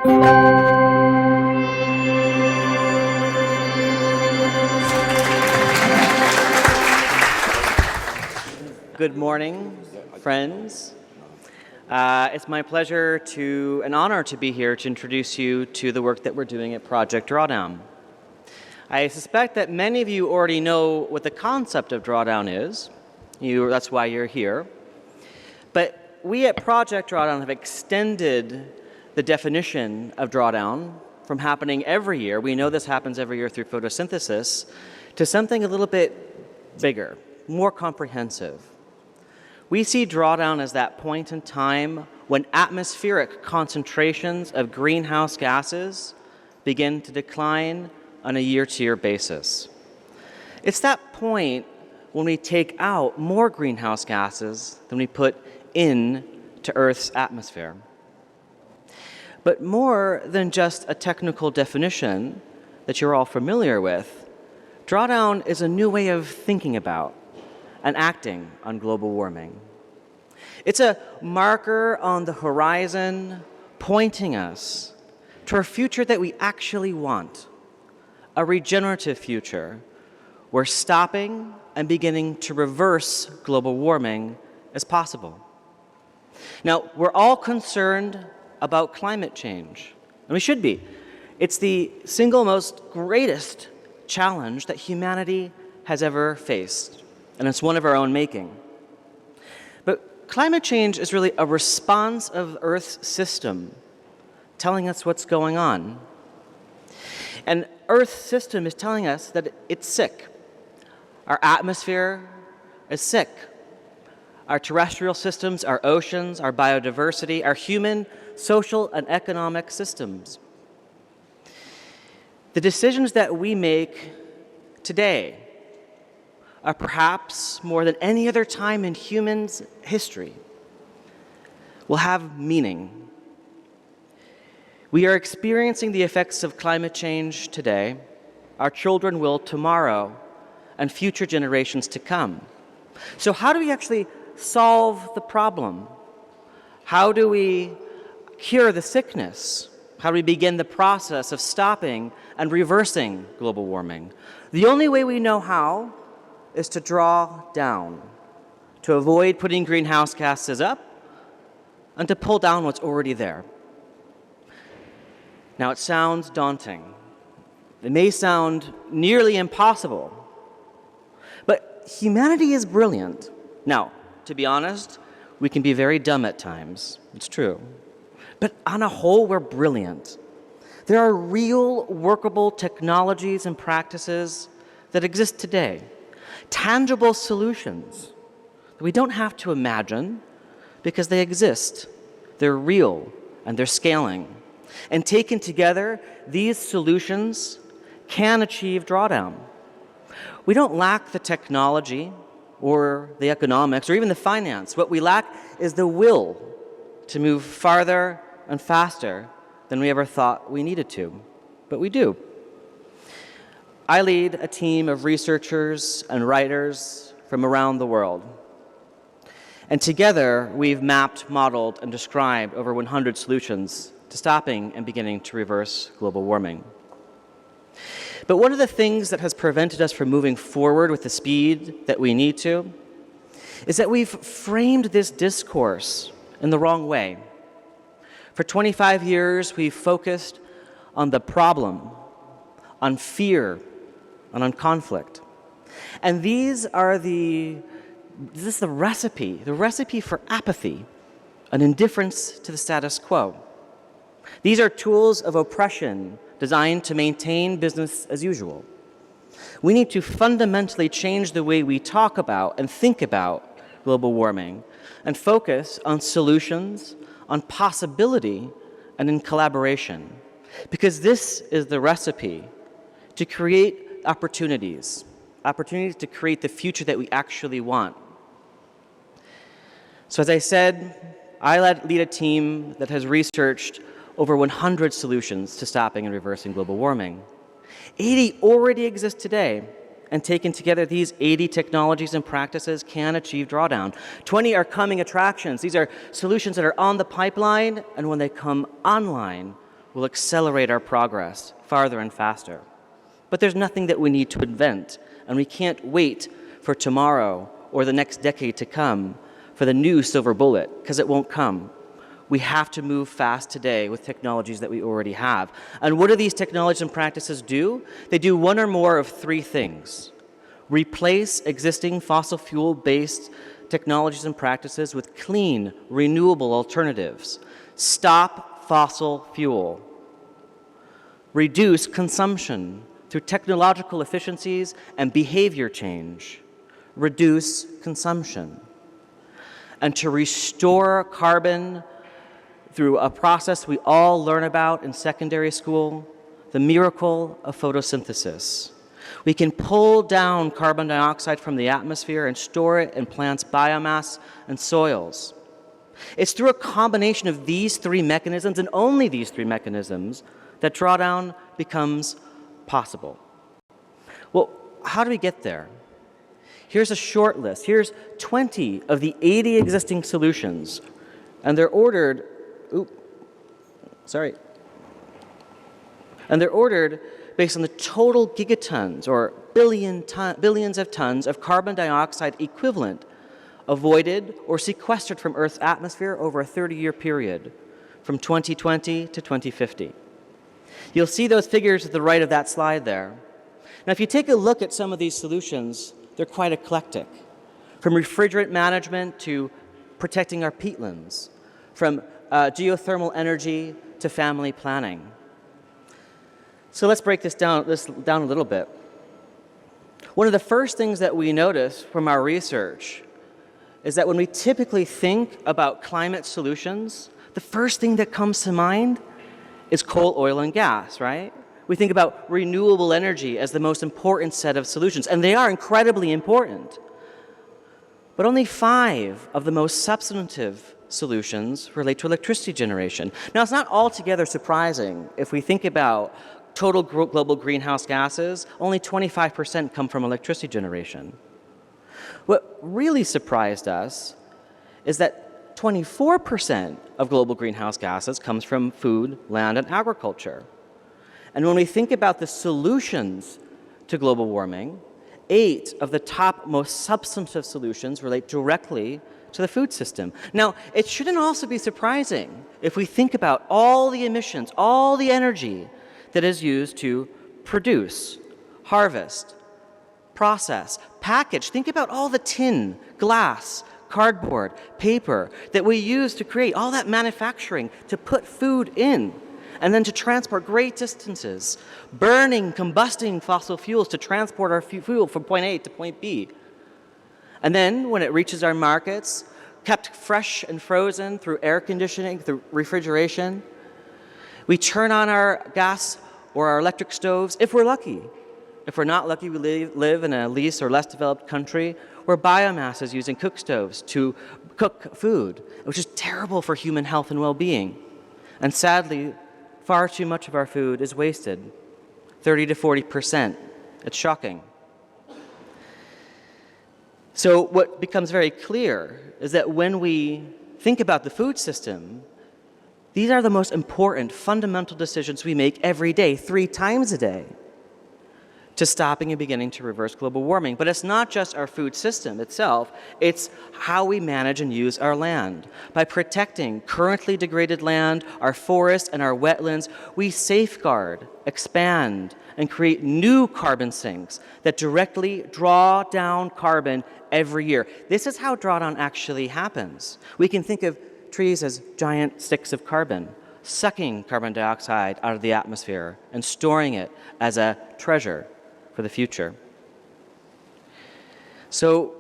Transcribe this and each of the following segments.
Good morning, friends. It's my pleasure and honor to be here to introduce you to the work that we're doing at Project Drawdown. I suspect that many of you already know what the concept of Drawdown is. That's why you're here. But we at Project Drawdown have extended the definition of drawdown from happening every year, we know this happens every year through photosynthesis, to something a little bit bigger, more comprehensive. We see drawdown as that point in time when atmospheric concentrations of greenhouse gases begin to decline on a year-to-year basis. It's that point when we take out more greenhouse gases than we put into Earth's atmosphere. But more than just a technical definition that you're all familiar with, drawdown is a new way of thinking about and acting on global warming. It's a marker on the horizon pointing us to a future that we actually want, a regenerative future where stopping and beginning to reverse global warming is possible. Now, we're all concerned about climate change, and we should be. It's the single most greatest challenge that humanity has ever faced, and it's one of our own making. But climate change is really a response of Earth's system telling us what's going on. And Earth's system is telling us that it's sick. Our atmosphere is sick. Our terrestrial systems, our oceans, our biodiversity, our human, social, and economic systems. The decisions that we make today are perhaps more than any other time in human history will have meaning. We are experiencing the effects of climate change today. Our children will tomorrow, and future generations to come. So how do we actually solve the problem? How do we cure the sickness? How do we begin the process of stopping and reversing global warming? The only way we know how is to draw down, to avoid putting greenhouse gases up, and to pull down what's already there. Now, it sounds daunting. It may sound nearly impossible, but humanity is brilliant. Now, to be honest, we can be very dumb at times. It's true. But on a whole, we're brilliant. There are real workable technologies and practices that exist today, tangible solutions that we don't have to imagine because they exist. They're real and they're scaling. And taken together, these solutions can achieve drawdown. We don't lack the technology or the economics or even the finance. What we lack is the will to move farther and faster than we ever thought we needed to, but we do. I lead a team of researchers and writers from around the world. And together, we've mapped, modeled, and described over 100 solutions to stopping and beginning to reverse global warming. But one of the things that has prevented us from moving forward with the speed that we need to is that we've framed this discourse in the wrong way. For 25 years, we've focused on the problem, on fear, and on conflict. And this is the recipe for apathy and indifference to the status quo. These are tools of oppression designed to maintain business as usual. We need to fundamentally change the way we talk about and think about global warming and focus on solutions, on possibility, and in collaboration. Because this is the recipe to create opportunities to create the future that we actually want. So as I said, I lead a team that has researched over 100 solutions to stopping and reversing global warming. 80 already exist today, and taken together, these 80 technologies and practices can achieve drawdown. 20 are coming attractions. These are solutions that are on the pipeline, and when they come online, will accelerate our progress farther and faster. But there's nothing that we need to invent, and we can't wait for tomorrow or the next decade to come for the new silver bullet, because it won't come. We have to move fast today with technologies that we already have. And what do these technologies and practices do? They do one or more of three things. Replace existing fossil fuel-based technologies and practices with clean, renewable alternatives. Stop fossil fuel. Reduce consumption through technological efficiencies and behavior change. Reduce consumption. And to restore carbon through a process we all learn about in secondary school, the miracle of photosynthesis. We can pull down carbon dioxide from the atmosphere and store it in plants' biomass and soils. It's through a combination of these three mechanisms, and only these three mechanisms, that drawdown becomes possible. Well, how do we get there? Here's a short list. Here's 20 of the 80 existing solutions, and they're ordered, and they're ordered based on the total gigatons or billions of tons of carbon dioxide equivalent avoided or sequestered from Earth's atmosphere over a 30-year period from 2020 to 2050. You'll see those figures at the right of that slide there. Now, if you take a look at some of these solutions, they're quite eclectic. From refrigerant management to protecting our peatlands, from geothermal energy to family planning. So let's break this down a little bit. One of the first things that we notice from our research is that when we typically think about climate solutions, the first thing that comes to mind is coal, oil, and gas, right? We think about renewable energy as the most important set of solutions, and they are incredibly important. But only 5 of the most substantive solutions relate to electricity generation. Now, it's not altogether surprising if we think about total global greenhouse gases, only 25% come from electricity generation. What really surprised us is that 24% of global greenhouse gases comes from food, land, and agriculture. And when we think about the solutions to global warming, 8 of the top most substantive solutions relate directly to the food system. Now, it shouldn't also be surprising if we think about all the emissions, all the energy that is used to produce, harvest, process, package. Think about all the tin, glass, cardboard, paper that we use to create all that manufacturing to put food in, and then to transport great distances, burning, combusting fossil fuels to transport our fuel from point A to point B. And then when it reaches our markets, kept fresh and frozen through air conditioning, through refrigeration, we turn on our gas or our electric stoves if we're lucky. If we're not lucky, we live in a least or less developed country where biomass is used in cook stoves to cook food, which is terrible for human health and well-being. And sadly, far too much of our food is wasted, 30 to 40%. It's shocking. So what becomes very clear is that when we think about the food system, these are the most important fundamental decisions we make every day, 3 times a day, to stopping and beginning to reverse global warming. But it's not just our food system itself, it's how we manage and use our land. By protecting currently degraded land, our forests, and our wetlands, we safeguard, expand, and create new carbon sinks that directly draw down carbon every year. This is how drawdown actually happens. We can think of trees as giant sticks of carbon, sucking carbon dioxide out of the atmosphere and storing it as a treasure for the future. So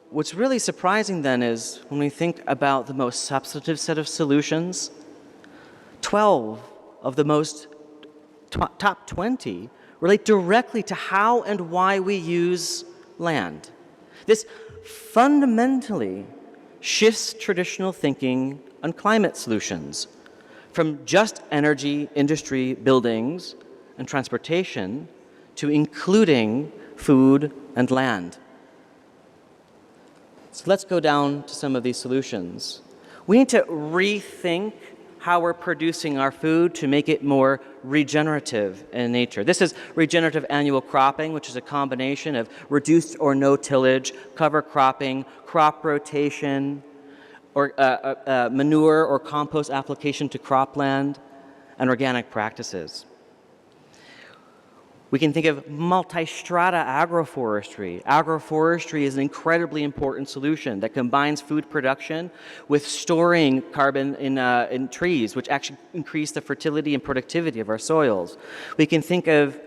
what's really surprising then is when we think about the most substantive set of solutions, 12 of the most top 20 relate directly to how and why we use land. This fundamentally shifts traditional thinking on climate solutions from just energy, industry, buildings, and transportation to including food and land. So let's go down to some of these solutions. We need to rethink how we're producing our food to make it more regenerative in nature. This is regenerative annual cropping, which is a combination of reduced or no tillage, cover cropping, crop rotation, or manure or compost application to cropland, and organic practices. We can think of multi-strata agroforestry. Agroforestry is an incredibly important solution that combines food production with storing carbon in trees, which actually increase the fertility and productivity of our soils. We can think of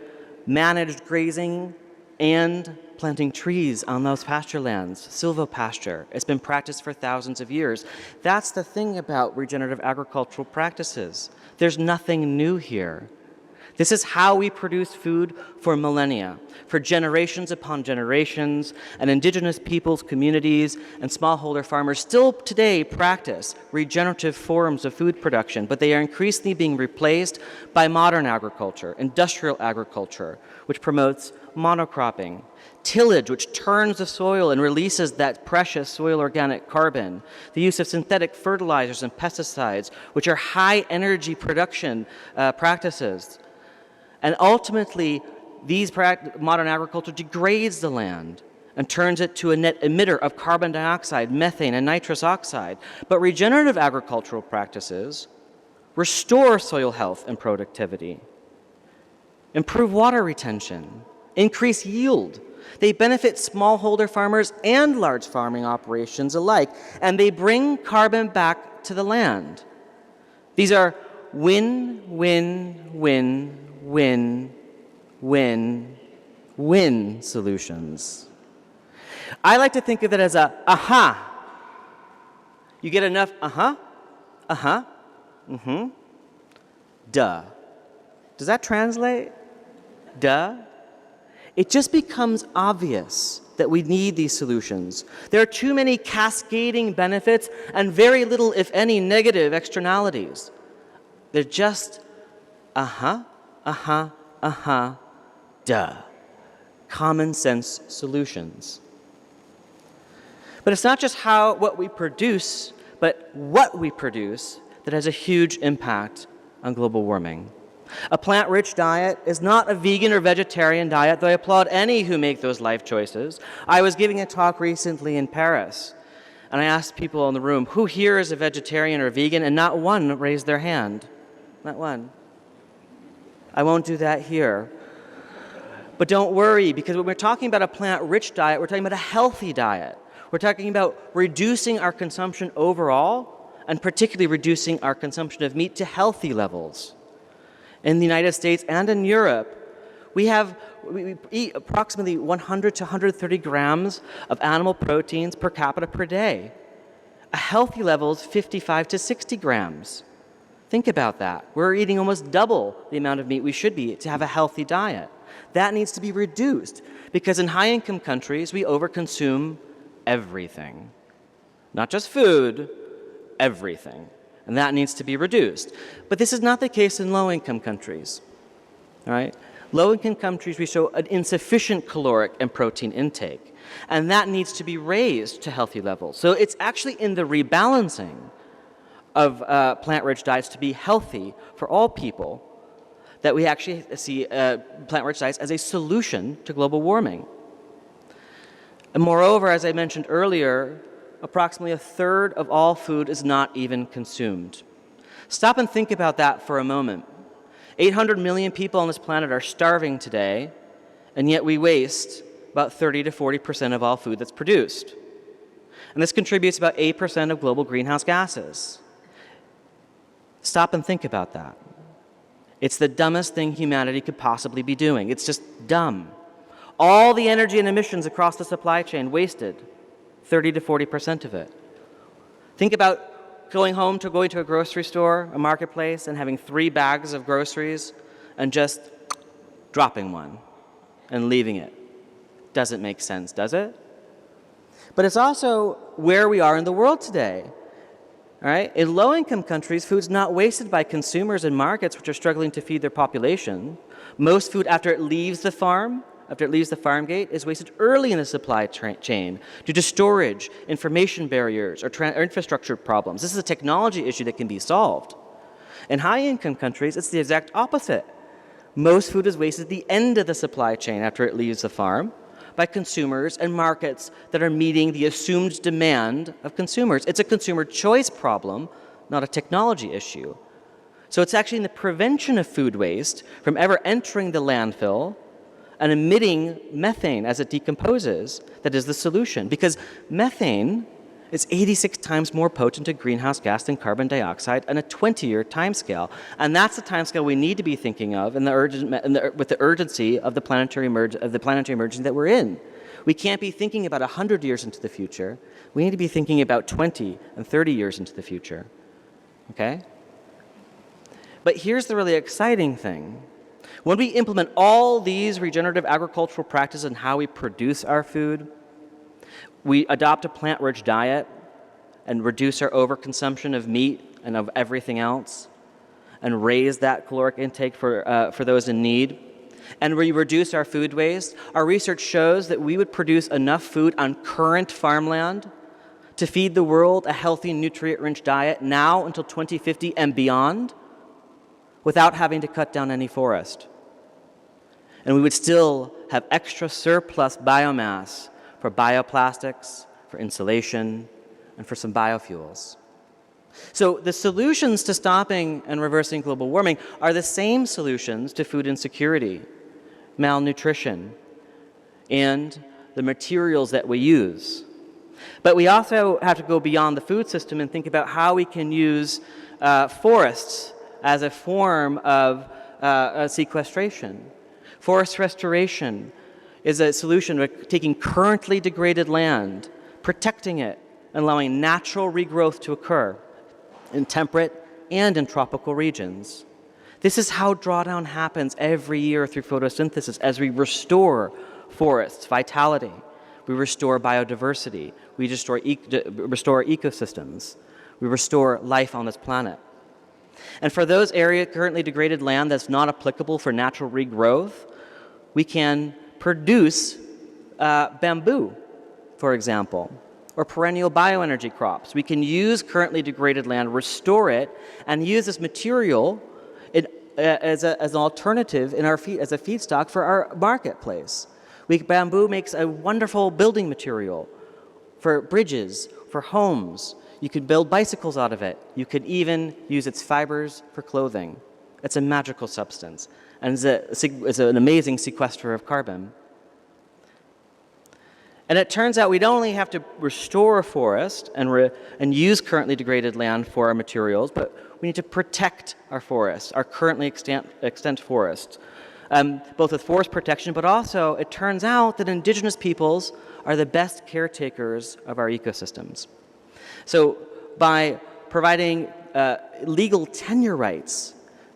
managed grazing and planting trees on those pasture lands, silvopasture. It's been practiced for thousands of years. That's the thing about regenerative agricultural practices. There's nothing new here. This is how we produce food for millennia, for generations upon generations, and indigenous peoples, communities, and smallholder farmers still today practice regenerative forms of food production, but they are increasingly being replaced by modern agriculture, industrial agriculture, which promotes monocropping, tillage, which turns the soil and releases that precious soil organic carbon, the use of synthetic fertilizers and pesticides, which are high energy production practices. And ultimately, modern agriculture degrades the land and turns it to a net emitter of carbon dioxide, methane, and nitrous oxide. But regenerative agricultural practices restore soil health and productivity, improve water retention, increase yield. They benefit smallholder farmers and large farming operations alike, and they bring carbon back to the land. These are win, win, win, win, win, win solutions. I like to think of it as a aha. You get enough duh. Does that translate? Duh. It just becomes obvious that we need these solutions. There are too many cascading benefits and very little, if any, negative externalities. They're just duh. Common sense solutions. But it's not just what we produce, but what we produce that has a huge impact on global warming. A plant-rich diet is not a vegan or vegetarian diet, though I applaud any who make those life choices. I was giving a talk recently in Paris, and I asked people in the room, who here is a vegetarian or vegan, and not one raised their hand. Not one. I won't do that here. But don't worry, because when we're talking about a plant-rich diet, we're talking about a healthy diet. We're talking about reducing our consumption overall, and particularly reducing our consumption of meat to healthy levels. In the United States and in Europe, we eat approximately 100 to 130 grams of animal proteins per capita per day. A healthy level is 55 to 60 grams. Think about that. We're eating almost double the amount of meat we should be to have a healthy diet. That needs to be reduced because in high-income countries, we overconsume everything. Not just food, everything. And that needs to be reduced. But this is not the case in low-income countries. All right? Low-income countries, we show an insufficient caloric and protein intake. And that needs to be raised to healthy levels. So it's actually in the rebalancing of plant-rich diets to be healthy for all people that we actually see plant-rich diets as a solution to global warming. And moreover, as I mentioned earlier, approximately a third of all food is not even consumed. Stop and think about that for a moment. 800 million people on this planet are starving today, and yet we waste about 30 to 40% of all food that's produced. And this contributes about 8% of global greenhouse gases. Stop and think about that. It's the dumbest thing humanity could possibly be doing. It's just dumb. All the energy and emissions across the supply chain wasted, 30 to 40% of it. Think about going to a grocery store, a marketplace, and having 3 bags of groceries and just dropping one and leaving it. Doesn't make sense, does it? But it's also where we are in the world today. All right? In low-income countries, food's not wasted by consumers and markets which are struggling to feed their population. Most food, after it leaves the farm gate, is wasted early in the supply chain due to storage, information barriers, or infrastructure problems. This is a technology issue that can be solved. In high-income countries, it's the exact opposite. Most food is wasted at the end of the supply chain after it leaves the farm by consumers and markets that are meeting the assumed demand of consumers. It's a consumer choice problem, not a technology issue. So it's actually in the prevention of food waste from ever entering the landfill and emitting methane as it decomposes that is the solution. Because methane is 86 times more potent a greenhouse gas than carbon dioxide on a 20-year timescale. And that's the timescale we need to be thinking of with the urgency of the planetary emergency that we're in. We can't be thinking about 100 years into the future. We need to be thinking about 20 and 30 years into the future. Okay? But here's the really exciting thing. When we implement all these regenerative agricultural practices in how we produce our food, we adopt a plant-rich diet and reduce our overconsumption of meat and of everything else, and raise that caloric intake for those in need, and we reduce our food waste. Our research shows that we would produce enough food on current farmland to feed the world a healthy, nutrient-rich diet now until 2050 and beyond, without having to cut down any forest. And we would still have extra surplus biomass for bioplastics, for insulation, and for some biofuels. So the solutions to stopping and reversing global warming are the same solutions to food insecurity, malnutrition, and the materials that we use. But we also have to go beyond the food system and think about how we can use forests as a form of sequestration. Forest restoration is a solution of taking currently degraded land, protecting it, and allowing natural regrowth to occur in temperate and in tropical regions. This is how drawdown happens every year through photosynthesis as we restore forests' vitality. We restore biodiversity. We restore ecosystems. We restore life on this planet. And for those areas currently degraded land that's not applicable for natural regrowth, we can produce bamboo, for example, or perennial bioenergy crops. We can use currently degraded land, restore it, and use this material as an alternative as a feedstock for our marketplace. Bamboo makes a wonderful building material for bridges, for homes. You could build bicycles out of it. You could even use its fibers for clothing. It's a magical substance, and it's an amazing sequester of carbon. And it turns out we don't only have to restore a forest and use currently degraded land for our materials, but we need to protect our forests, our currently extant forests, both with forest protection, but also it turns out that indigenous peoples are the best caretakers of our ecosystems. So by providing legal tenure rights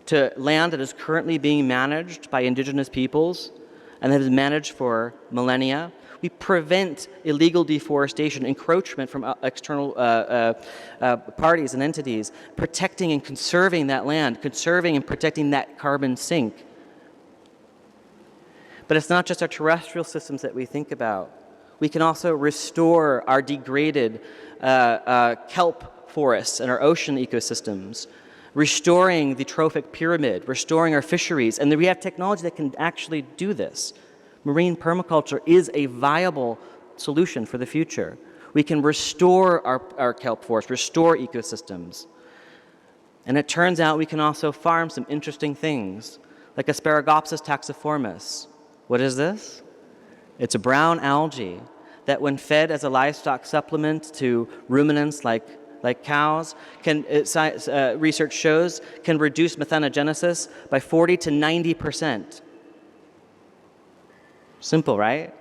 to land that is currently being managed by indigenous peoples and that is managed for millennia, we prevent illegal deforestation, encroachment from external parties and entities, protecting and conserving that land, conserving and protecting that carbon sink. But it's not just our terrestrial systems that we think about. We can also restore our degraded kelp forests and our ocean ecosystems, restoring the trophic pyramid, restoring our fisheries, and we have technology that can actually do this. Marine permaculture is a viable solution for the future. We can restore our kelp forests, restore ecosystems. And it turns out we can also farm some interesting things, like Asparagopsis taxiformis. What is this? It's a brown algae that when fed as a livestock supplement to ruminants like cows, research shows can reduce methanogenesis by 40 to 90%. Simple, right?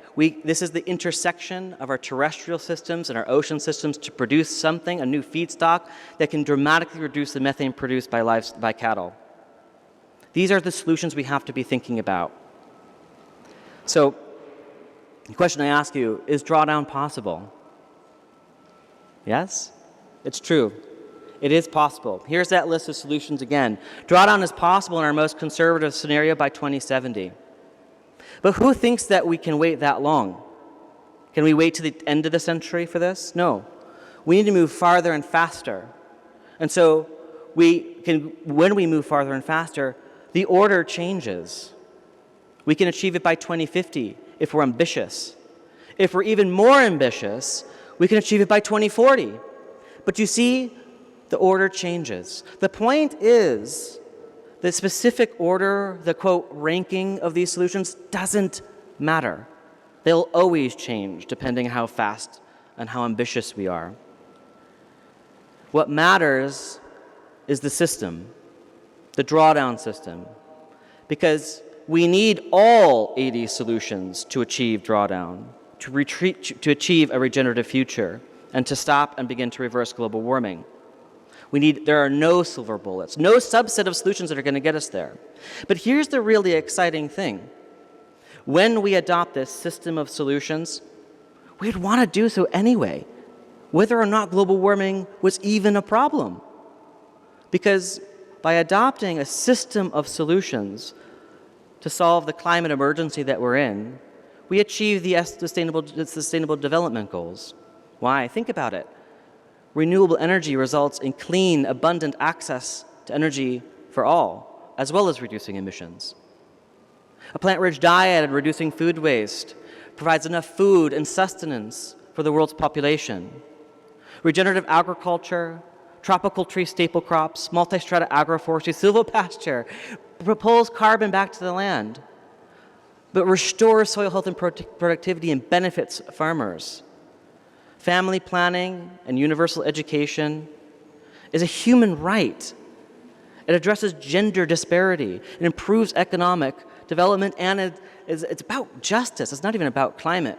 This is the intersection of our terrestrial systems and our ocean systems to produce something, a new feedstock, that can dramatically reduce the methane produced by cattle. These are the solutions we have to be thinking about. So, the question I ask you, is drawdown possible? Yes? It's true. It is possible. Here's that list of solutions again. Drawdown is possible in our most conservative scenario by 2070. But who thinks that we can wait that long? Can we wait to the end of the century for this? No. We need to move farther and faster. And so we when we move farther and faster, the order changes. We can achieve it by 2050 if we're ambitious. If we're even more ambitious, we can achieve it by 2040. But you see, the order changes. The point is, the specific order, the quote, ranking of these solutions doesn't matter. They'll always change depending how fast and how ambitious we are. What matters is the system, the drawdown system, because we need all 80 solutions to achieve drawdown, to achieve a regenerative future, and to stop and begin to reverse global warming. There are no silver bullets, no subset of solutions that are going to get us there. But here's the really exciting thing. When we adopt this system of solutions, we'd want to do so anyway, whether or not global warming was even a problem. Because by adopting a system of solutions to solve the climate emergency that we're in, we achieve the sustainable development goals. Why? Think about it. Renewable energy results in clean, abundant access to energy for all, as well as reducing emissions. A plant-rich diet and reducing food waste provides enough food and sustenance for the world's population. Regenerative agriculture, tropical tree staple crops, multi-strata agroforestry, silvopasture pulls carbon back to the land, but restores soil health and productivity and benefits farmers. Family planning and universal education is a human right. It addresses gender disparity. It improves economic development, and it's about justice. It's not even about climate.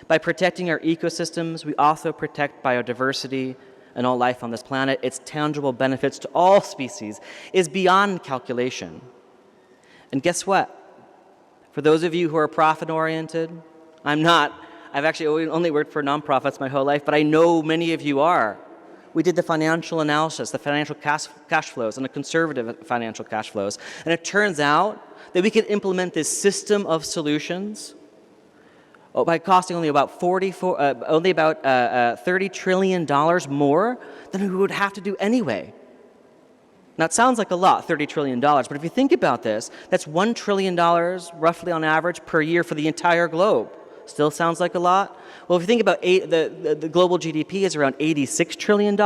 By protecting our ecosystems, we also protect biodiversity and all life on this planet. Its tangible benefits to all species is beyond calculation. And guess what? For those of you who are profit-oriented, I'm not. I've actually only worked for nonprofits my whole life, but I know many of you are. We did the financial analysis, the financial cash flows, and the conservative financial cash flows. And it turns out that we can implement this system of solutions by costing only about $30 trillion more than we would have to do anyway. Now, it sounds like a lot, $30 trillion, but if you think about this, that's $1 trillion roughly on average per year for the entire globe. Still sounds like a lot? Well, if you think about the global GDP is around $86 trillion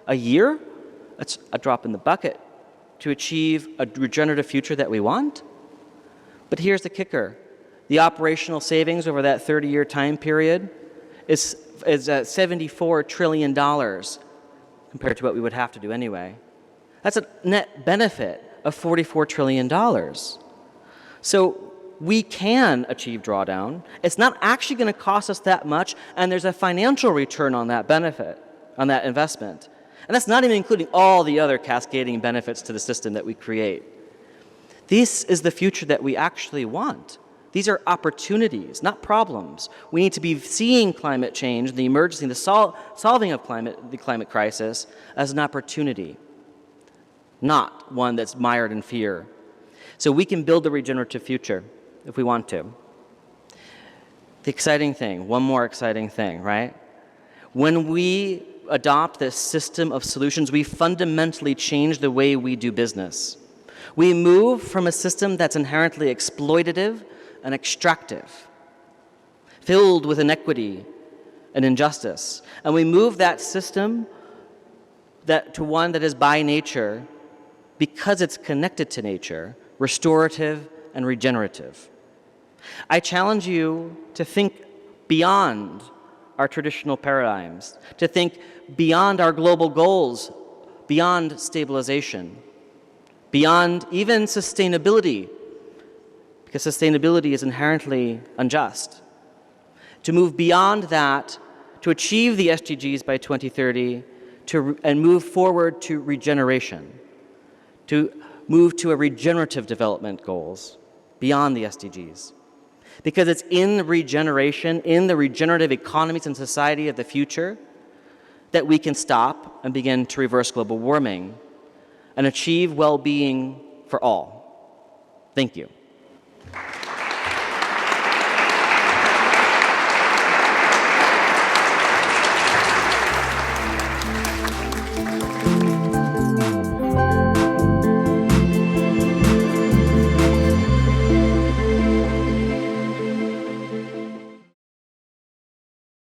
a year, that's a drop in the bucket to achieve a regenerative future that we want. But here's the kicker. The operational savings over that 30-year time period is $74 trillion compared to what we would have to do anyway. That's a net benefit of $44 trillion. So we can achieve drawdown. It's not actually going to cost us that much, and there's a financial return on that benefit, on that investment. And that's not even including all the other cascading benefits to the system that we create. This is the future that we actually want. These are opportunities, not problems. We need to be seeing climate change, the emergency, the solving of the climate crisis as an opportunity, not one that's mired in fear. So we can build a regenerative future if we want to. The exciting thing, one more exciting thing, right? When we adopt this system of solutions, we fundamentally change the way we do business. We move from a system that's inherently exploitative and extractive, filled with inequity and injustice, and we move that system to one that is by nature, because it's connected to nature, restorative and regenerative. I challenge you to think beyond our traditional paradigms, to think beyond our global goals, beyond stabilization, beyond even sustainability, because sustainability is inherently unjust. To move beyond that, to achieve the SDGs by 2030, and move forward to regeneration, to move to a regenerative development goals beyond the SDGs. Because it's in regeneration, in the regenerative economies and society of the future, that we can stop and begin to reverse global warming and achieve well-being for all. Thank you.